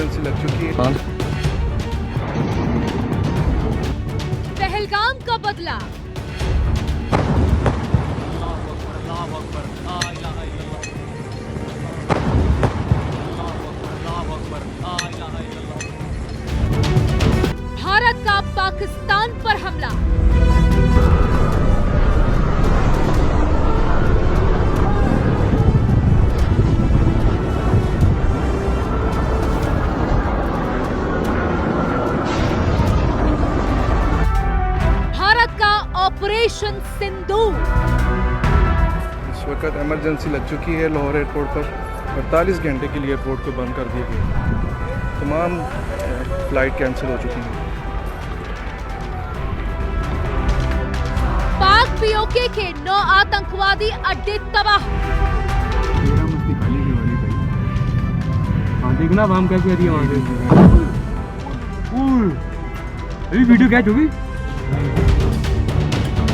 Emergency लग चुकी है। पहलगाम का बदला। भारत का पाकिस्तान पर हमला। ऑपरेशन सिंदूर। इस वक्त इमरजेंसी लग चुकी है लाहौर एयरपोर्ट पर। 48 घंटे के लिए एयरपोर्ट को बंद कर दिया गया। तमाम फ्लाइट कैंसिल हो चुकी हैं। पाक पीओके के 9 आतंकवादी अड्डे तबाह। देखना अब हम कैसे आ रही है वहां से। वीडियो कैच होगी।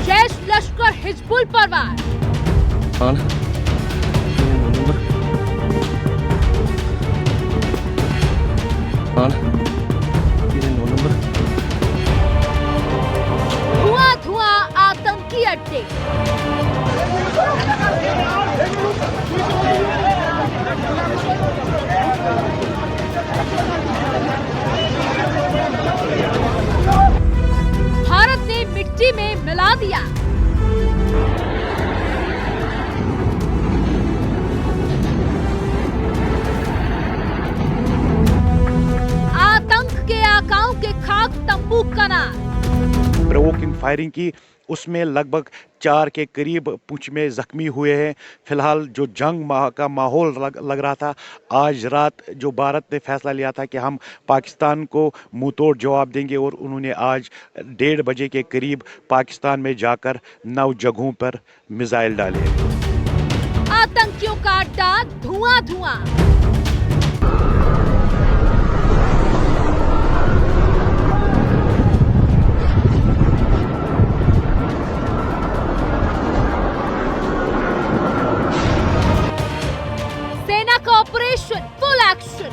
जैश लश्कर हिजबुल पर वार। धुआं धुआं आतंकी अड्डे। भारत ने मिट्टी में मिला दिया। आतंक के आकाओं के खाक तंबू कनार। प्रोवोकिंग फायरिंग की, उसमें लगभग 4 के करीब पुंछ में जख्मी हुए हैं। फिलहाल जो जंग का माहौल लग रहा था, आज रात जो भारत ने फैसला लिया था कि हम पाकिस्तान को मुंह तोड़ जवाब देंगे, और उन्होंने आज 1:30 बजे के करीब पाकिस्तान में जाकर 9 जगहों पर मिसाइल डाले। आतंकियों का अड्डा धुआं धुआं। सेना का ऑपरेशन फुल एक्शन।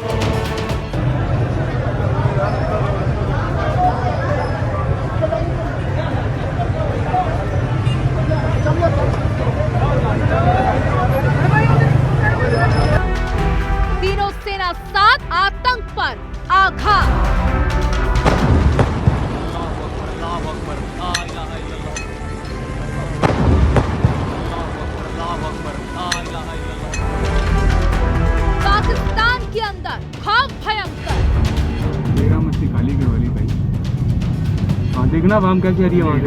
तीनों सेना साथ, आतंक पर आघात। पाकिस्तान के अंदर खौफ भयंकर। खाली करवा ली भाई। हाँ देखना अब हम कैसे आ रही है वहां से।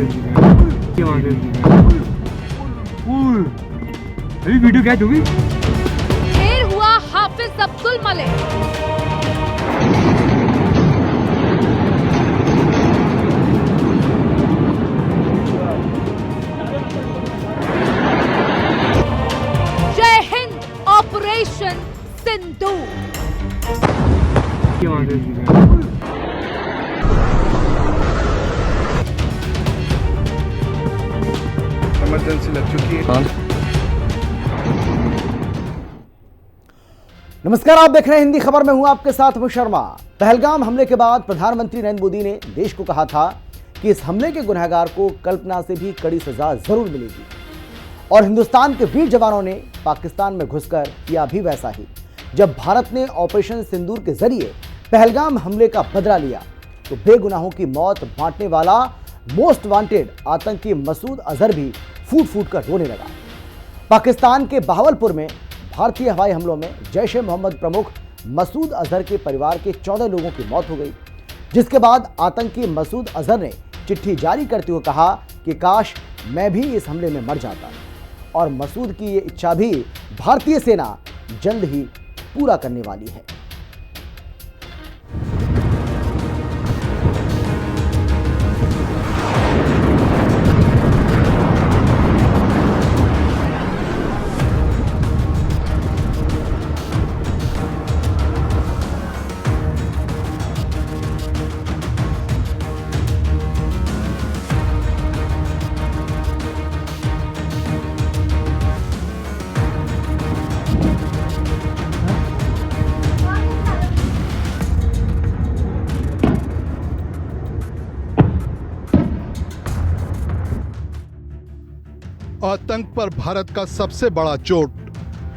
वीडियो कैच होगी। ढेर हुआ हाफिज अब्दुल मलिक। जय हिंद ऑपरेशन सिंदूर। इमरजेंसी लग चुकी है। नमस्कार, आप देख रहे हैं हिंदी खबर में। हूं आपके साथ मैं शर्मा। पहलगाम हमले के बाद प्रधानमंत्री नरेंद्र मोदी ने देश को कहा था कि इस हमले के गुनहगार को कल्पना से भी कड़ी सजा जरूर मिलेगी, और हिंदुस्तान के वीर जवानों ने पाकिस्तान में घुसकर किया भी वैसा ही। जब भारत ने ऑपरेशन सिंदूर के जरिए पहलगाम हमले का बदला लिया, तो बेगुनाहों की मौत बांटने वाला मोस्ट वांटेड आतंकी मसूद अजहर भी फूट फूट कर रोने लगा। पाकिस्तान के बहावलपुर में भारतीय हवाई हमलों में जैश ए मोहम्मद प्रमुख मसूद अजहर के परिवार के 14 लोगों की मौत हो गई, जिसके बाद आतंकी मसूद अजहर ने चिट्ठी जारी करते हुए कहा कि काश मैं भी इस हमले में मर जाता, और मसूद की ये इच्छा भी भारतीय सेना जल्द ही पूरा करने वाली है। आतंक पर भारत का सबसे बड़ा चोट।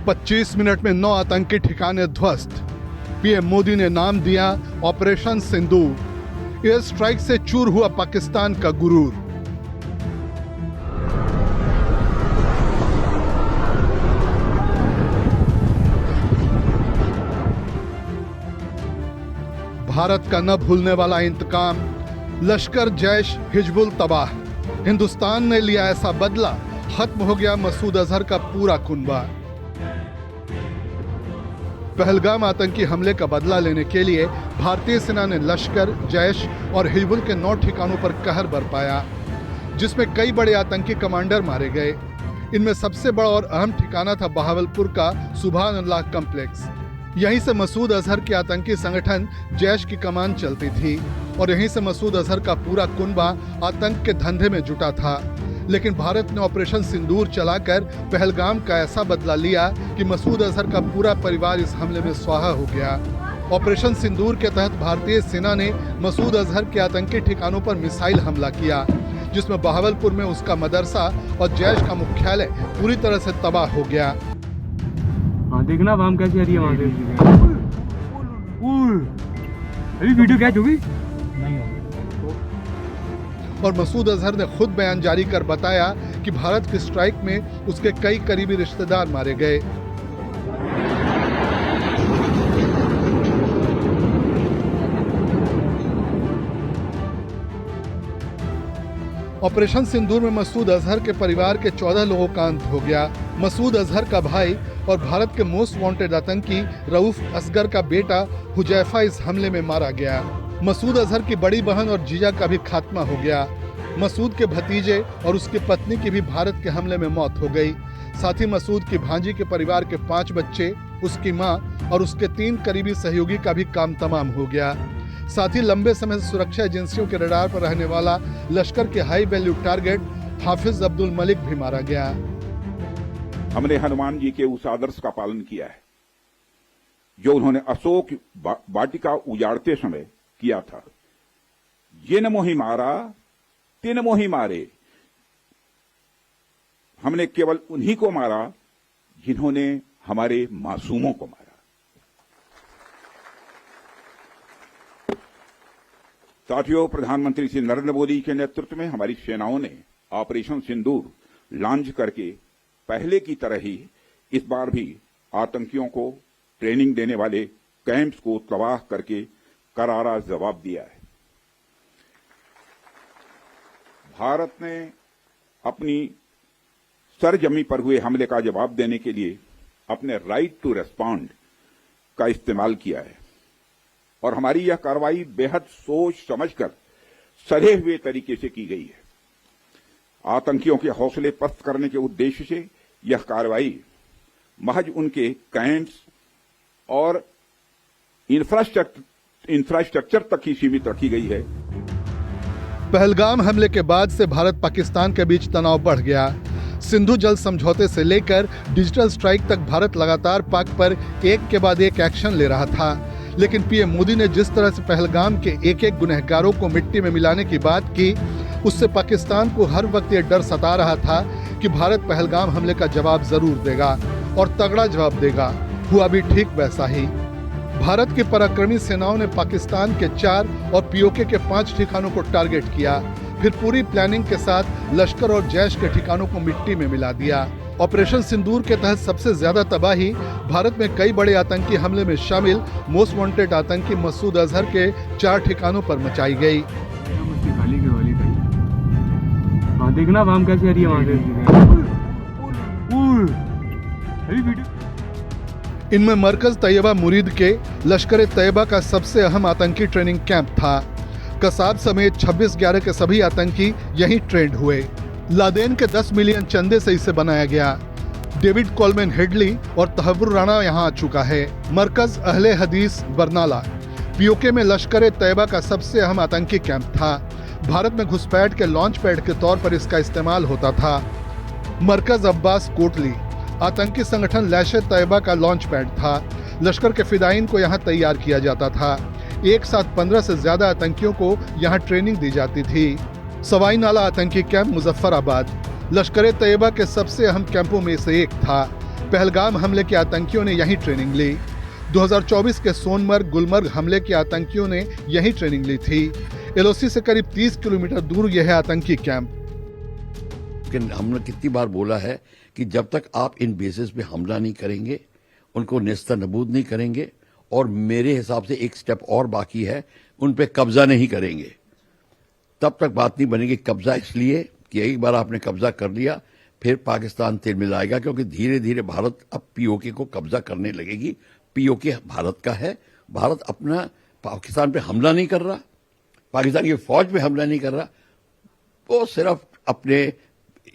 25 मिनट में 9 आतंकी ठिकाने ध्वस्त। पीएम मोदी ने नाम दिया ऑपरेशन सिंदूर। एयर स्ट्राइक से चूर हुआ पाकिस्तान का गुरूर। भारत का न भूलने वाला इंतकाम। लश्कर जैश हिजबुल तबाह। हिंदुस्तान ने लिया ऐसा बदला, खत्म हो गया मसूद अजहर का पूरा कुनबा। पहलगाम आतंकी हमले का बदला लेने के लिए भारतीय सेना ने लश्कर, जैश और हिजबुल के 9 ठिकानों पर कहर बरपाया, जिसमें कई बड़े आतंकी कमांडर मारे गए। इनमें सबसे बड़ा और अहम ठिकाना था बहावलपुर का सुभान अल्लाह कॉम्प्लेक्स। यहीं से मसूद अजहर के आतंकी संगठन जैश की कमान चलती थी और यहीं से मसूद अजहर का पूरा कुनबा आतंक के धंधे में जुटा था। लेकिन भारत ने ऑपरेशन सिंदूर चलाकर पहलगाम का ऐसा बदला लिया कि मसूद अजहर का पूरा परिवार इस हमले में स्वाहा हो गया। ऑपरेशन सिंदूर के तहत भारतीय सेना ने मसूद अजहर के आतंकी ठिकानों पर मिसाइल हमला किया, जिसमें बहावलपुर में उसका मदरसा और जैश का मुख्यालय पूरी तरह से तबाह हो गया। हाँ देखना वाम कैसे आ रही है वहाँ से। अभी वीडियो कैच होगी और मसूद अजहर ने खुद बयान जारी कर बताया कि भारत की स्ट्राइक में उसके कई करीबी रिश्तेदार मारे गए। ऑपरेशन सिंदूर में मसूद अजहर के परिवार के 14 लोगों का अंत हो गया। मसूद अजहर का भाई और भारत के मोस्ट वांटेड आतंकी रऊफ असगर का बेटा हुजैफा इस हमले में मारा गया। मसूद अजहर की बड़ी बहन और जीजा का भी खात्मा हो गया। मसूद के भतीजे और उसकी पत्नी की भी भारत के हमले में मौत हो गई। साथ ही मसूद की भांजी के परिवार के 5 बच्चे, उसकी मां और उसके 3 करीबी सहयोगी का भी काम तमाम हो गया। साथ ही लंबे समय से सुरक्षा एजेंसियों के रडार पर रहने वाला लश्कर के हाई वैल्यू टारगेट हाफिज अब्दुल मलिक भी मारा गया। हमने हनुमान जी के उस आदर्श का पालन किया है जो उन्होंने अशोक वाटिका उजाड़ते समय किया था। जिन मोहि मारा तिन मोहि मारे। हमने केवल उन्हीं को मारा जिन्होंने हमारे मासूमों को मारा। साथियों, प्रधानमंत्री श्री नरेंद्र मोदी के नेतृत्व में हमारी सेनाओं ने ऑपरेशन सिंदूर लॉन्च करके पहले की तरह ही इस बार भी आतंकियों को ट्रेनिंग देने वाले कैंप्स को तबाह करके करारा जवाब दिया है। भारत ने अपनी सरजमी पर हुए हमले का जवाब देने के लिए अपने राइट टू रेस्पॉन्ड का इस्तेमाल किया है और हमारी यह कार्रवाई बेहद सोच समझकर सधे हुए तरीके से की गई है। आतंकियों के हौसले पस्त करने के उद्देश्य से यह कार्रवाई महज उनके कैंप्स और इंफ्रास्ट्रक्चर तक ही सीमित रखी गई है। पहलगाम हमले के बाद से भारत पाकिस्तान के बीच तनाव बढ़ गया। सिंधु जल समझौते से लेकर डिजिटल स्ट्राइक तक भारत लगातार पाक पर एक के बाद एक एक्शन ले रहा था। लेकिन पीएम मोदी ने जिस तरह से पहलगाम के एक एक गुनहगारों को मिट्टी में मिलाने की बात की, उससे पाकिस्तान को हर वक्त ये डर सता रहा था कि भारत पहलगाम हमले का जवाब जरूर देगा और तगड़ा जवाब देगा। हुआ भी ठीक वैसा ही। भारत की पराक्रमी सेनाओं ने पाकिस्तान के 4 और पीओके के 5 ठिकानों को टारगेट किया। फिर पूरी प्लानिंग के साथ लश्कर और जैश के ठिकानों को मिट्टी में मिला दिया। ऑपरेशन सिंदूर के तहत सबसे ज्यादा तबाही भारत में कई बड़े आतंकी हमले में शामिल मोस्ट वांटेड आतंकी मसूद अजहर के 4 ठिकानों पर मचाई गई। देखना वाम कैसे आ रही है वहाँ से। इनमें मरकज तैयबा मुरीद के लश्कर तैयबा का सबसे अहम आतंकी ट्रेनिंग कैंप था। कसाब समेत 26/11 के सभी आतंकी यहीं ट्रेंड हुए। लादेन के 10 मिलियन चंदे से इसे बनाया गया। डेविड कोलमैन हेडली और तहव्वुर राणा यहाँ आ चुका है। मरकज अहले हदीस बरनाला पीओके में लश्कर तैयबा का सबसे अहम आतंकी कैंप था। भारत में घुसपैठ के लॉन्च पैड के तौर पर इसका इस्तेमाल होता था। मरकज अब्बास कोटली आतंकी संगठन लैशे तैयबा का लॉन्च पैड था। लश्कर के फिदाइन को यहाँ तैयार किया जाता था। एक साथ 15 से ज्यादा आतंकियों को यहाँ ट्रेनिंग दी जाती थी। सवाई नाला आतंकी कैंप मुजफ्फराबाद लश्कर तैयबा के सबसे अहम कैंपों में से एक था। पहलगाम हमले के आतंकियों ने यहीं ट्रेनिंग ली। 2024 के सोनमर्ग गुलमर्ग हमले के आतंकियों ने यहीं ट्रेनिंग ली थी। एलओसी से करीब 30 किलोमीटर दूर यह है आतंकी कैंप। हमने कितनी बार बोला है कि जब तक आप इन बेसिस पे हमला नहीं करेंगे, उनको नेस्तनाबूद नहीं करेंगे, और मेरे हिसाब से एक स्टेप और बाकी है, उन पे कब्जा नहीं करेंगे, तब तक बात नहीं बनेगी। कब्जा इसलिए कि एक बार आपने कब्जा कर लिया फिर पाकिस्तान तेल मिलाएगा, क्योंकि धीरे धीरे भारत अब पीओके को कब्जा करने लगेगी। पीओके भारत का है, भारत अपना पाकिस्तान पे हमला नहीं कर रहा, पाकिस्तान की फौज पे हमला नहीं कर रहा, वो सिर्फ अपने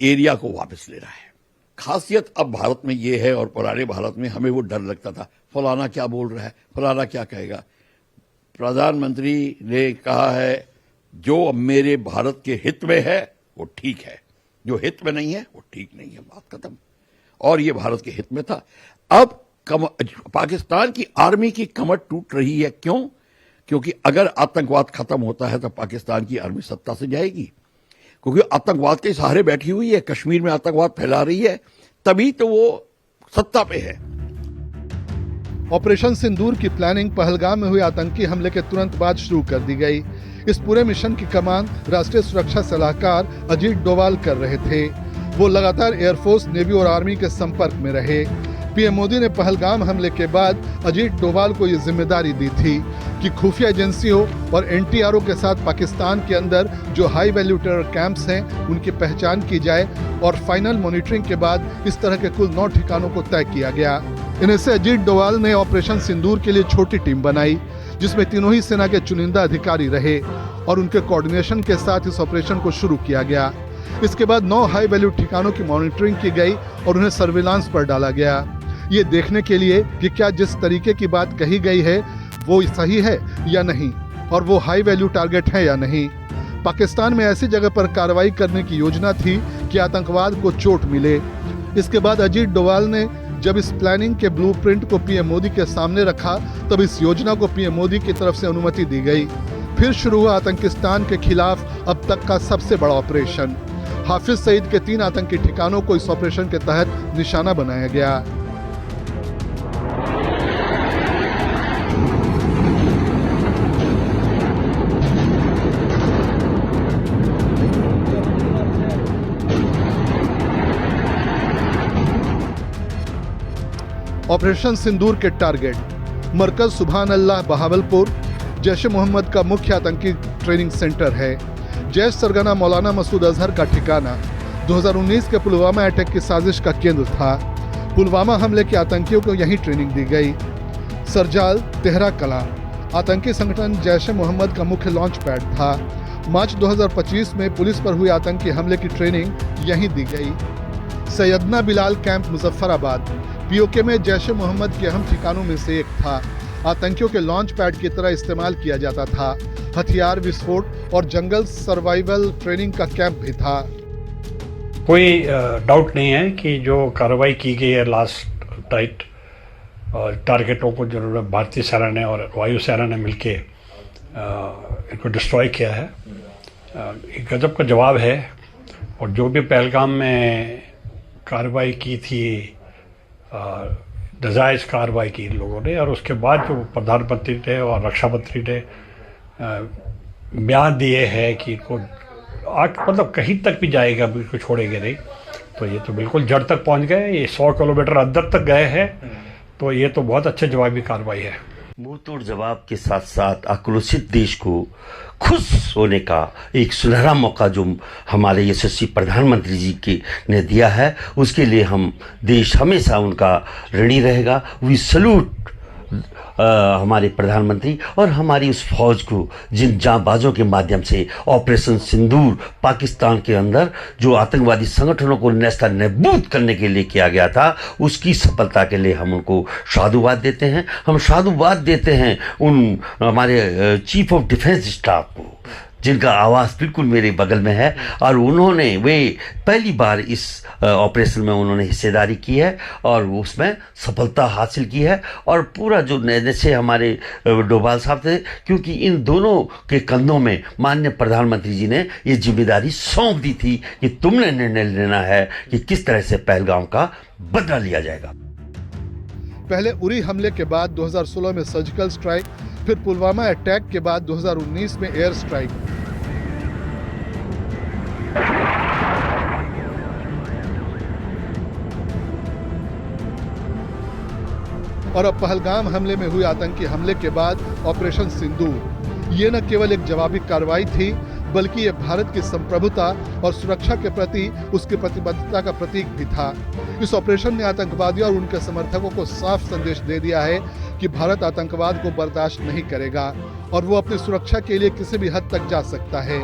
एरिया को वापस ले रहा है। खासियत अब भारत में ये है, और पुराने भारत में हमें वो डर लगता था, फलाना क्या बोल रहा है, फलाना क्या कहेगा। प्रधानमंत्री ने कहा है जो अब मेरे भारत के हित में है वो ठीक है, जो हित में नहीं है वो ठीक नहीं है, बात खत्म। और ये भारत के हित में था। अब पाकिस्तान की आर्मी की कमर टूट रही है। क्यों? क्योंकि अगर आतंकवाद खत्म होता है तो पाकिस्तान की आर्मी सत्ता से जाएगी, क्योंकि आतंकवाद के सहारे बैठी हुई है, कश्मीर में आतंकवाद फैला रही है, तभी तो वो सत्ता पे है। ऑपरेशन सिंदूर की प्लानिंग पहलगाम में हुए आतंकी हमले के तुरंत बाद शुरू कर दी गई। इस पूरे मिशन की कमान राष्ट्रीय सुरक्षा सलाहकार अजीत डोवाल कर रहे थे। वो लगातार एयरफोर्स, नेवी और आर्मी के संपर्क में रहे। पीएम मोदी ने पहलगाम हमले के बाद अजीत डोवाल को ये जिम्मेदारी दी थी कि खुफिया एजेंसियों और एनटीआरओ के साथ पाकिस्तान के अंदर जो हाई वैल्यू टेरर कैंप्स हैं उनकी पहचान की जाए, और फाइनल मॉनिटरिंग के बाद इस तरह के कुल 9 ठिकानों को तय किया गया। इनमें से अजीत डोवाल ने ऑपरेशन सिंदूर के लिए छोटी टीम बनाई, जिसमें तीनों ही सेना के चुनिंदा अधिकारी रहे, और उनके कोऑर्डिनेशन के साथ इस ऑपरेशन को शुरू किया गया। इसके बाद 9 हाई वैल्यू ठिकानों की मॉनिटरिंग की गई और उन्हें सर्विलांस पर डाला गया, ये देखने के लिए कि क्या जिस तरीके की बात कही गई है वो सही है या नहीं, और वो हाई वैल्यू टारगेट है या नहीं। पाकिस्तान में ऐसी जगह पर कार्रवाई करने की योजना थी कि आतंकवाद को चोट मिले। इसके बाद अजीत डोवाल ने जब इस प्लानिंग के ब्लूप्रिंट को पीएम मोदी के सामने रखा, तब इस योजना को पीएम मोदी की तरफ से अनुमति दी गई। फिर शुरू हुआ आतंकिस्तान के खिलाफ अब तक का सबसे बड़ा ऑपरेशन। हाफिज सईद के 3 आतंकी ठिकानों को इस ऑपरेशन के तहत निशाना बनाया गया। ऑपरेशन सिंदूर के टारगेट मरकज सुभान अल्लाह बहावलपुर, जैश ए मोहम्मद का मुख्य आतंकी ट्रेनिंग सेंटर है। जैश सरगना मौलाना मसूद अजहर का ठिकाना 2019 के पुलवामा अटैक की साजिश का केंद्र था। पुलवामा हमले के आतंकियों को यहीं ट्रेनिंग दी गई। सरजाल तेहरा कला आतंकी संगठन जैश ए मोहम्मद का मुख्य लॉन्च पैड था। मार्च 2025 में पुलिस पर हुए आतंकी हमले की ट्रेनिंग यहीं दी गई। सैयदना बिलाल कैंप मुजफ्फराबाद पीओके में जैश ए मोहम्मद के अहम ठिकानों में से एक था। आतंकियों के लॉन्च पैड की तरह इस्तेमाल किया जाता था। हथियार विस्फोट और जंगल सर्वाइवल ट्रेनिंग का कैंप भी था। कोई डाउट नहीं है कि जो कार्रवाई की गई है लास्ट नाइट, और टारगेटों को जो भारतीय सेना ने और वायु सेना ने मिलके इनको डिस्ट्रॉय किया है, एक गजब का जवाब है। और जो भी पहलगाम में कार्रवाई की थी, नजायज़ कार्रवाई की इन लोगों ने, और उसके बाद जो प्रधानमंत्री ने और रक्षा मंत्री ने बयान दिए हैं कि इनको मतलब कहीं तक भी जाएगा, बिल्कुल छोड़ेंगे नहीं, तो ये तो बिल्कुल जड़ तक पहुंच गए। ये 100 किलोमीटर अंदर तक गए हैं, तो ये तो बहुत अच्छे जवाबी कार्रवाई है। मुंह तोड़ जवाब के साथ साथ आक्रोशित देश को खुश होने का एक सुनहरा मौका जो हमारे यशस्वी प्रधानमंत्री जी के ने दिया है, उसके लिए हम देश हमेशा उनका ऋणी रहेगा। वी सल्यूट हमारे प्रधानमंत्री और हमारी उस फौज को जिन जांबाजों के माध्यम से ऑपरेशन सिंदूर पाकिस्तान के अंदर जो आतंकवादी संगठनों को नेस्तनाबूद करने के लिए किया गया था, उसकी सफलता के लिए हम उनको साधुवाद देते हैं। हम साधुवाद देते हैं उन हमारे चीफ ऑफ डिफेंस स्टाफ को, जिनका आवाज़ बिल्कुल मेरे बगल में है, और उन्होंने वे पहली बार इस ऑपरेशन में उन्होंने हिस्सेदारी की है और उसमें सफलता हासिल की है। और पूरा जो जैसे हमारे डोभाल साहब थे, क्योंकि इन दोनों के कंधों में माननीय प्रधानमंत्री जी ने ये जिम्मेदारी सौंप दी थी कि तुमने निर्णय लेना है कि किस तरह से पहलगाम का बदला लिया जाएगा। पहले उरी हमले के बाद 2016 में सर्जिकल स्ट्राइक, फिर पुलवामा अटैक के बाद 2019 में एयर स्ट्राइक। और अब पहलगाम हमले में हुए आतंकी हमले के बाद ऑपरेशन सिंदूर, ये न केवल एक जवाबी कार्रवाई थी, बल्कि ये भारत की संप्रभुता और सुरक्षा के प्रति उसकी प्रतिबद्धता का प्रतीक भी था। इस ऑपरेशन ने आतंकवादियों और उनके समर्थकों को साफ संदेश दे दिया है कि भारत आतंकवाद को बर्दाश्त नहीं करेगा और वो अपनी सुरक्षा के लिए किसी भी हद तक जा सकता है।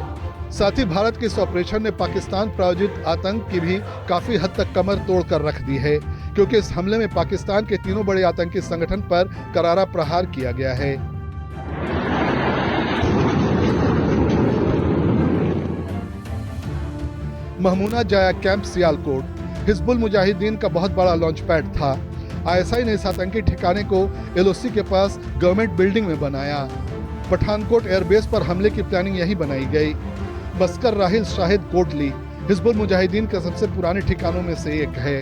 साथ ही भारत के इस ऑपरेशन ने पाकिस्तान प्रायोजित आतंक की भी काफी हद तक कमर तोड़ कर रख दी है, क्योंकि इस हमले में पाकिस्तान के तीनों बड़े आतंकी संगठन पर करारा प्रहार किया गया है। महमूना जाया कैंप सियालकोट हिजबुल मुजाहिदीन का बहुत बड़ा लॉन्च पैड था। आईएसआई ने इस आतंकी ठिकाने को एलओसी के पास गवर्नमेंट बिल्डिंग में बनाया। पठानकोट एयरबेस पर हमले की प्लानिंग यही बनाई गई। बस्कर राहिल शाहिद कोटली हिजबुल मुजाहिदीन के सबसे पुराने ठिकानों में से एक है।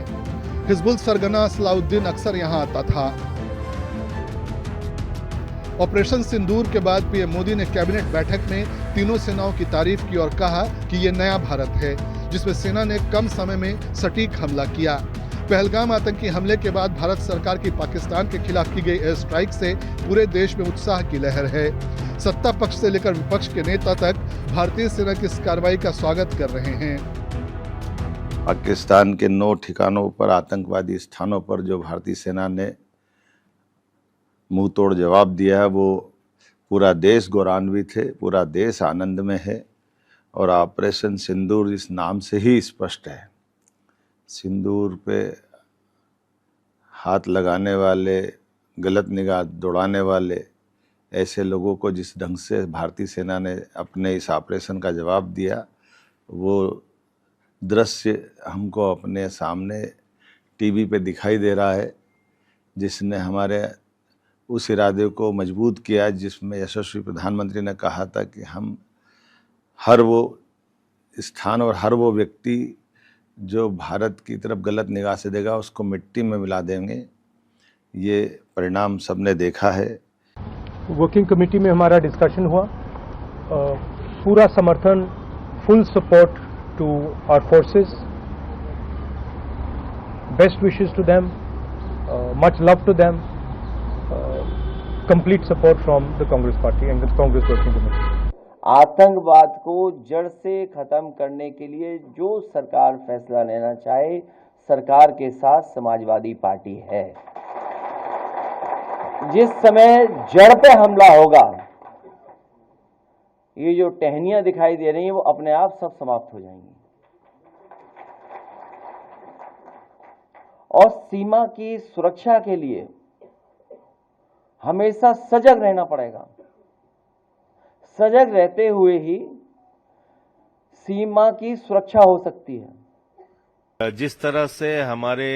हिजबुल सरगना सलाउद्दीन अक्सर यहाँ आता था। ऑपरेशन सिंदूर के बाद पीएम मोदी ने कैबिनेट बैठक में तीनों सेनाओं की तारीफ की और कहा कि ये नया भारत है जिसमें सेना ने कम समय में सटीक हमला किया। पहलगाम आतंकी हमले के बाद भारत सरकार की पाकिस्तान के खिलाफ की गई एयर स्ट्राइक से पूरे देश में उत्साह की लहर है। सत्ता पक्ष से लेकर विपक्ष के नेता तक भारतीय सेना की इस कार्रवाई का स्वागत कर रहे हैं। पाकिस्तान के 9 ठिकानों पर आतंकवादी स्थानों पर जो भारतीय सेना ने मुंह तोड़ जवाब दिया है, वो पूरा देश गौरवान्वित है, पूरा देश आनंद में है। और ऑपरेशन सिंदूर इस नाम से ही स्पष्ट है। सिंदूर पे हाथ लगाने वाले, गलत निगाह दौड़ाने वाले ऐसे लोगों को जिस ढंग से भारतीय सेना ने अपने इस ऑपरेशन का जवाब दिया, वो दृश्य हमको अपने सामने टीवी पे दिखाई दे रहा है, जिसने हमारे उस इरादे को मजबूत किया जिसमें यशस्वी प्रधानमंत्री ने कहा था कि हम हर वो स्थान और हर वो व्यक्ति जो भारत की तरफ गलत निगाह से देगा उसको मिट्टी में मिला देंगे। ये परिणाम सबने देखा है। वर्किंग कमेटी में हमारा डिस्कशन हुआ, पूरा समर्थन, full support to our forces, best wishes to them, much love to them, complete support from the Congress party and the Congress working committee. आतंकवाद को जड़ से खत्म करने के लिए जो सरकार फैसला लेना चाहे, सरकार के साथ समाजवादी पार्टी है। जिस समय जड़ पे हमला होगा, ये जो टहनियां दिखाई दे रही हैं वो अपने आप सब समाप्त हो जाएंगी। और सीमा की सुरक्षा के लिए हमेशा सजग रहना पड़ेगा। सजग रहते हुए ही सीमा की सुरक्षा हो सकती है। जिस तरह से हमारे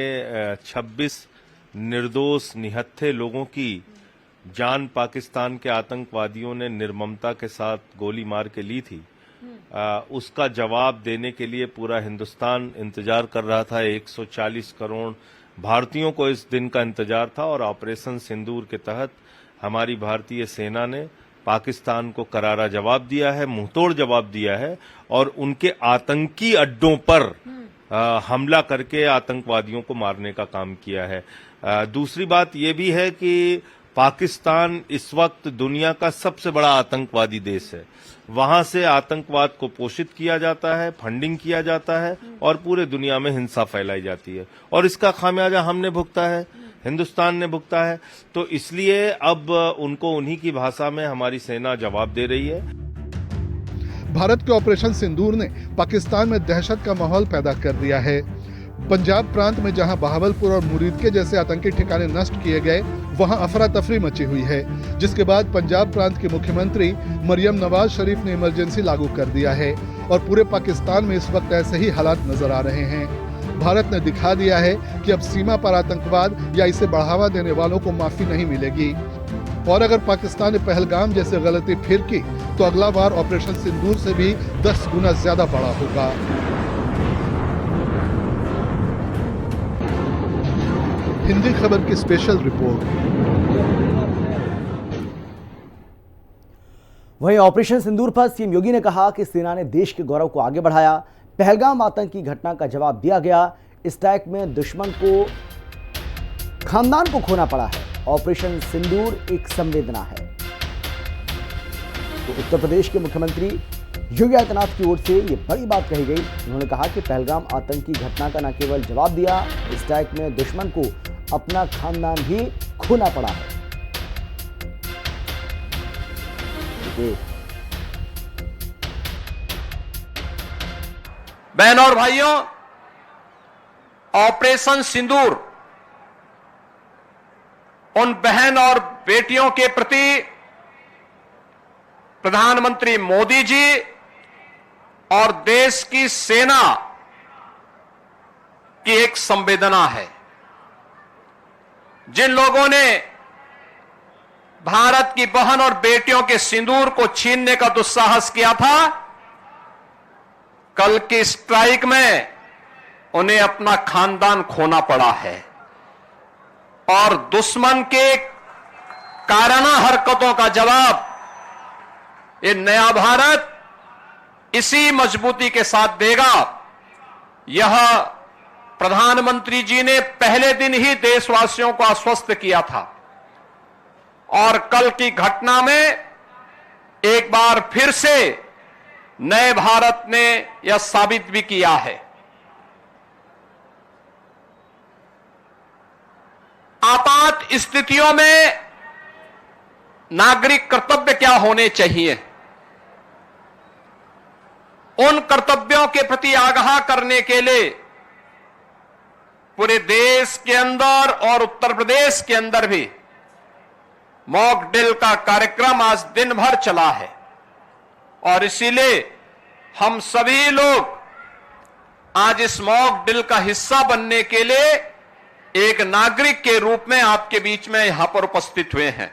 26 निर्दोष निहत्थे लोगों की जान पाकिस्तान के आतंकवादियों ने निर्ममता के साथ गोली मार के ली थी, उसका जवाब देने के लिए पूरा हिंदुस्तान इंतजार कर रहा था। 140 करोड़ भारतीयों को इस दिन का इंतजार था और ऑपरेशन सिंदूर के तहत हमारी भारतीय सेना ने पाकिस्तान को करारा जवाब दिया है, मुंहतोड़ जवाब दिया है और उनके आतंकी अड्डों पर हमला करके आतंकवादियों को मारने का काम किया है। दूसरी बात यह भी है कि पाकिस्तान इस वक्त दुनिया का सबसे बड़ा आतंकवादी देश है। वहां से आतंकवाद को पोषित किया जाता है, फंडिंग किया जाता है और पूरे दुनिया में हिंसा फैलाई जाती है और इसका खामियाजा हमने भुगता है, हिंदुस्तान ने भुगता है। तो इसलिए अब उनको उन्हीं की भाषा में हमारी सेना जवाब दे रही है। भारत के ऑपरेशन सिंदूर ने पाकिस्तान में दहशत का माहौल पैदा कर दिया है। पंजाब प्रांत में जहां बहावलपुर और मुरीद के जैसे आतंकी ठिकाने नष्ट किए गए, वहां अफरा तफरी मची हुई है, जिसके बाद पंजाब प्रांत के मुख्यमंत्री मरियम नवाज शरीफ ने इमरजेंसी लागू कर दिया है और पूरे पाकिस्तान में इस वक्त ऐसे ही हालात नजर आ रहे हैं। भारत ने दिखा दिया है कि अब सीमा पर आतंकवाद या इसे बढ़ावा देने वालों को माफी नहीं मिलेगी। और अगर पाकिस्तान ने पहलगाम जैसे गलती फिर की तो अगला बार ऑपरेशन सिंदूर से भी 10 गुना ज्यादा बड़ा होगा। हिंदी खबर की स्पेशल रिपोर्ट। वहीं ऑपरेशन सिंदूर पर सीएम योगी ने कहा कि सेना ने देश के गौरव को आगे बढ़ाया। पहलगाम आतंकी घटना का जवाब दिया गया। इस अटैक में दुश्मन को खानदान को खोना पड़ा है। ऑपरेशन सिंदूर एक संवेदना है। तो उत्तर प्रदेश के मुख्यमंत्री योगी आदित्यनाथ की ओर से यह बड़ी बात कही गई। उन्होंने कहा कि पहलगाम आतंकी घटना का न केवल जवाब दिया, इस अटैक में दुश्मन को अपना खानदान भी खोना पड़ा है। बहनों और भाइयों, ऑपरेशन सिंदूर उन बहन और बेटियों के प्रति प्रधानमंत्री मोदी जी और देश की सेना की एक संवेदना है। जिन लोगों ने भारत की बहन और बेटियों के सिंदूर को छीनने का दुस्साहस किया था, कल की स्ट्राइक में उन्हें अपना खानदान खोना पड़ा है। और दुश्मन के काराना हरकतों का जवाब ये नया भारत इसी मजबूती के साथ देगा। यह प्रधानमंत्री जी ने पहले दिन ही देशवासियों को आश्वस्त किया था और कल की घटना में एक बार फिर से नए भारत ने यह साबित भी किया है। आपात स्थितियों में नागरिक कर्तव्य क्या होने चाहिए, उन कर्तव्यों के प्रति आगाह करने के लिए पूरे देश के अंदर और उत्तर प्रदेश के अंदर भी मॉक ड्रिल का कार्यक्रम आज दिन भर चला है। और इसीलिए हम सभी लोग आज इस मॉक ड्रिल का हिस्सा बनने के लिए एक नागरिक के रूप में आपके बीच में यहां पर उपस्थित हुए हैं।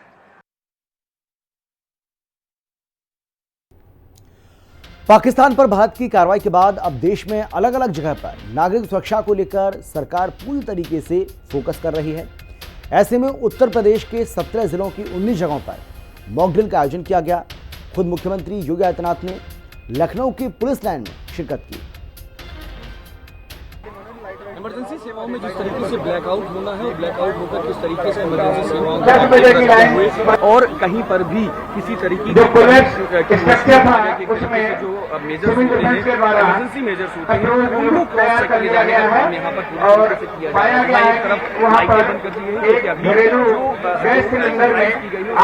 पाकिस्तान पर भारत की कार्रवाई के बाद अब देश में अलग अलग जगह पर नागरिक सुरक्षा को लेकर सरकार पूरी तरीके से फोकस कर रही है। ऐसे में उत्तर प्रदेश के 17 जिलों की 19 जगहों पर मॉक ड्रिल का आयोजन किया गया। खुद मुख्यमंत्री योगी आदित्यनाथ ने लखनऊ की पुलिस लाइन में शिरकत की। इमरजेंसी सेवाओं में जिस तरीके से ब्लैकआउट होना है, ब्लैकआउट होकर किस तरीके से इमरजेंसी सेवाओं हुए और कहीं पर भी किसी तरीके की जो मेजर्स होते हैं, इमरजेंसी मेजर्स होते हैं, उनको क्रॉस चेक किए जाने का काम यहाँ पर पूरी तरीके से किया जा रहा है। एक तरफ लाइटें बंद कर दी गई है कि अभी जो गैस सिलेंडर में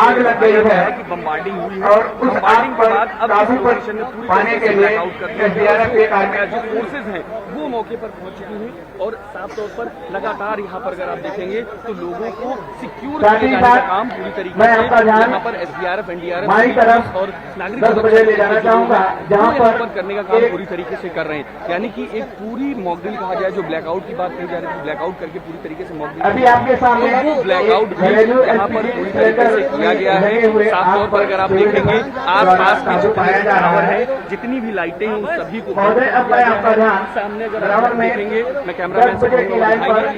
आग लग गई है कि बम्बार्डिंग हुई है और बम्बार्डिंग के बाद अब इस लोकेशन में पूरी तरीके से ब्लैकआउट करके जो फोर्सेज हैं वो मौके पर पहुंच चुकी हैं। और साफ तौर पर लगातार यहाँ पर अगर आप देखेंगे तो लोगों को सिक्योर किए जाने का काम पूरी तरीके से यहाँ पर एसडीआरएफ, एनडीआरएफ और नागरिक सुरक्षा ले जाना चाहूंगा, यहाँ पर करने का काम पूरी तरीके से कर रहे हैं। यानी कि एक पूरी मॉक ड्रिल कहा जाए, जो ब्लैकआउट की बात कही जा रही थी, ब्लैकआउट करके पूरी तरीके से मॉक ड्रिल अभी आपके सामने वो ब्लैकआउट भी यहाँ पर पूरी तरीके से किया गया है। साफ तौर पर अगर आप देखेंगे आस-पास की जो टावर है, जितनी भी लाइटें हैं उन सभी को सामने अगर आप देखेंगे, मैं कैमरामैन से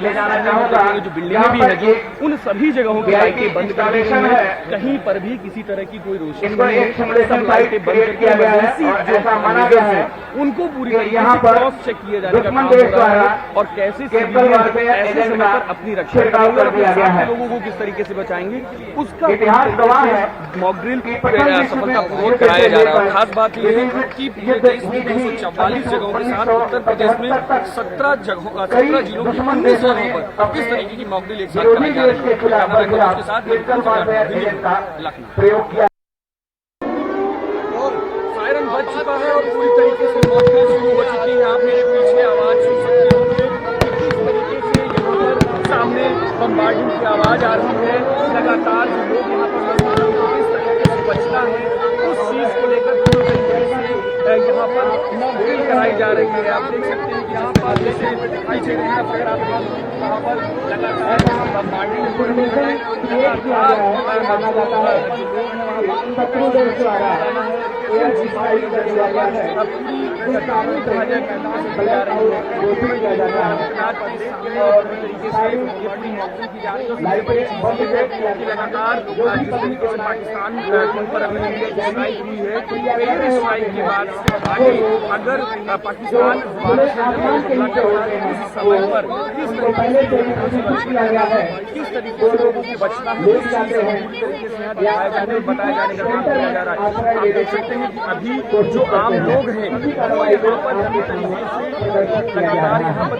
ले जाना चाहूंगा, जो बिल्डिंगें भी है जो उन सभी जगहों की लाइटें बंद कर दी गई है। कहीं पर भी किसी तरह की कोई रोशनी नहीं है, सब लाइटें बंद करके जो है उनको पूरी तरीके से क्रॉस चेक किए जाने का काम हो रहा है और कैसे ऐसे समय पर अपनी रक्षा करेंगे, लोगों को किस तरीके से बचाएंगे, उसका मॉक ड्रिल सफलतापूर्वक कराया जा रहा है। खास बात यह है कि पूरे देश में 244 जगहों के साथ उत्तर प्रदेश में 17 जिलों की 19 जगहों पर किस तरीके की मॉक ड्रिल एक साथ कराई जा रही है। उसके साथ लखनऊ सायरन बज चुका है और पूरी तरीके से मॉक ड्रिल शुरू हो चुकी है। आप मेरे पीछे आवाज सुन सकते होंगे किस तरीके से यहाँ पर सामने बम्बार्डिंग की आवाज आ रही है। लगातार जो लोग यहाँ पर किस तरीके से बचना है उस चीज को लेकर पूरी तरीके से यहाँ पर मॉकड्रिल कराई जा रही है। आप देख सकते हैं कि यहाँ पर जैसे दिखाई दे रहे हैं वहाँ पर लगातार बमबार्डिंग हो रही है, लगातार पाकिस्तान के ऊपर अभी स्ट्राइक हुई है, तो एयर स्ट्राइक के बाद आगे अगर पाकिस्तान समय पर किस तरीके से लोगों को बचना है, तरीके से दिखाया जाने और बताया जाने का काम किया जा रहा है। आप देख सकते हैं कि अभी जो आम लोग हैं वो यहाँ पर लगातार यहाँ पर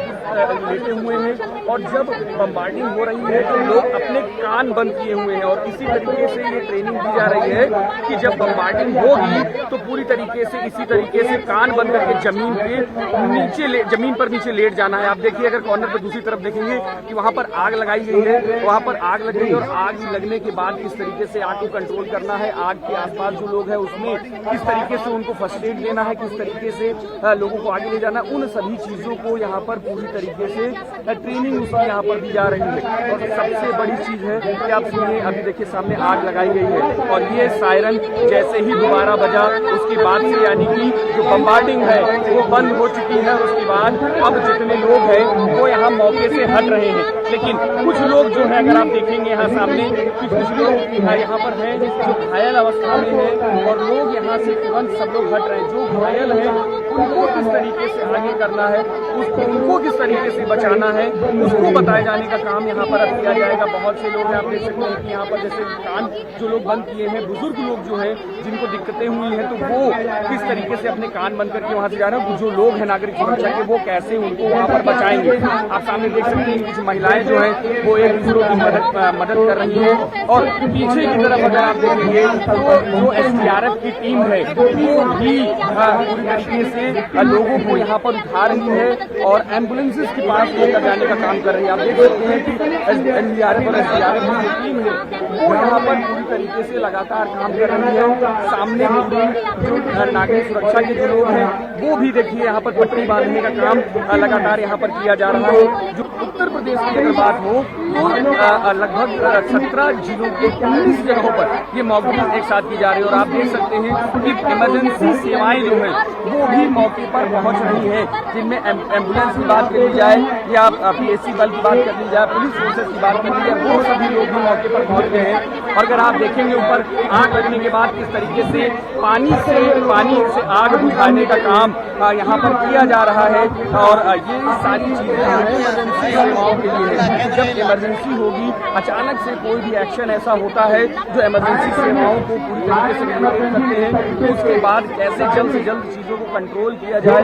लेटे हुए हैं, और जब बमबार्डिंग हो रही है तो लोग अपने कान बंद किए हुए हैं। और इसी तरीके से ये ट्रेनिंग दी जा रही है कि जब बमबार्डिंग होगी तो पूरी तरीके से इसी तरीके से कान बंद करके जमीन पर नीचे लेट जाना है। आप देखिए अगर कॉर्नर पर दूसरी तरफ देखेंगे कि वहाँ पर आग लगाई गई है, वहाँ पर आग लग गई, और आग लगने के बाद किस तरीके से आग को कंट्रोल करना है, आग के आसपास जो लोग हैं उसमें किस तरीके से उनको फर्स्ट एड देना है, किस तरीके से लोगों को आगे ले जाना, उन सभी चीजों को यहाँ पर पूरी तरीके से ट्रेनिंग उसकी यहाँ पर दी जा रही है। और सबसे बड़ी चीज है कि आप सुनिए, अभी देखिए सामने आग लगाई गई है और ये सायरन जैसे ही दोबारा बजा उसके बाद से यानी कि जो बमबार्डिंग है वो बंद हो चुकी है। उसके बाद अब जितने लोग हैं वो यहाँ मौके से हट रहे हैं, लेकिन कुछ लोग जो है अगर आप देखेंगे यहाँ सामने कि कुछ लोग यहाँ पर हैं जो घायल अवस्था में है, और लोग यहाँ से तुरंत सब लोग हट रहे हैं। जो घायल है उनको किस तरीके से आगे करना है, उनको किस तरीके से बचाना है, उसको बताए जाने का काम यहाँ पर अब किया जाएगा। बहुत से लोग हैं, आप देख सकते हैं कि यहाँ पर जैसे कान जो लोग बंद किए हैं, बुजुर्ग लोग जो हैं जिनको दिक्कतें हुई हैं, तो वो किस तरीके से अपने कान बंद करके वहाँ से जा रहे हैं। जो लोग हैं नागरिक सुरक्षा के, वो कैसे उनको वहाँ पर बचाएंगे। आप सामने देख सकते हैं कुछ महिलाएं जो हैं वो एक दूसरों की मदद कर रही हैं, और पीछे की तरफ अगर आप देखेंगे तो जो SDRF की टीम है वो भी पूरी तरीके से लोगों को यहाँ पर उठा रही है और एम्बुलेंसेज के पास लेकर जाने का काम कर रही है। आप देख सकते हैं कि NDRF और SDRF की जो टीम है वो यहाँ पर पूरी तरीके से लगातार काम कर रही है। सामने जो नागरिक सुरक्षा के जो लोग हैं वो भी देखिए यहाँ पर पट्टी बांधने का काम लगातार यहाँ पर किया जा रहा है। जो उत्तर प्रदेश की अगर बात हो तो लगभग 17 जिलों के 19 जगहों पर ये मॉकड्रिल एक साथ की जा रही है। और आप देख सकते हैं कि इमरजेंसी सेवाएं जो हैं वो भी मौके पर पहुंच रही है, जिनमें एम्बुलेंस की बात कर ली जाए या PSC बल की बात कर ली जाए, पुलिस फोर्सेस की बात कर ली जाए, वो सभी लोग भी मौके पर पहुंच गए हैं। और अगर आप देखेंगे ऊपर आग लगने के बाद किस तरीके से पानी से आग बुझाने का काम यहाँ पर किया जा रहा है। और ये सारी चीजें इमरजेंसी सेवाओं के लिए है। जब इमरजेंसी होगी, अचानक से कोई भी एक्शन ऐसा होता है जो इमरजेंसी सेवाओं को पूरी तरीके से कंट्रोल करते हैं, तो उसके बाद कैसे जल्द से जल्द चीजों को कंट्रोल किया जाए।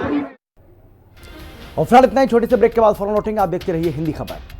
और फिलहाल इतना ही, छोटे से ब्रेक के बाद फौरन लौटेंगे। आप देखते रहिए हिंदी खबर।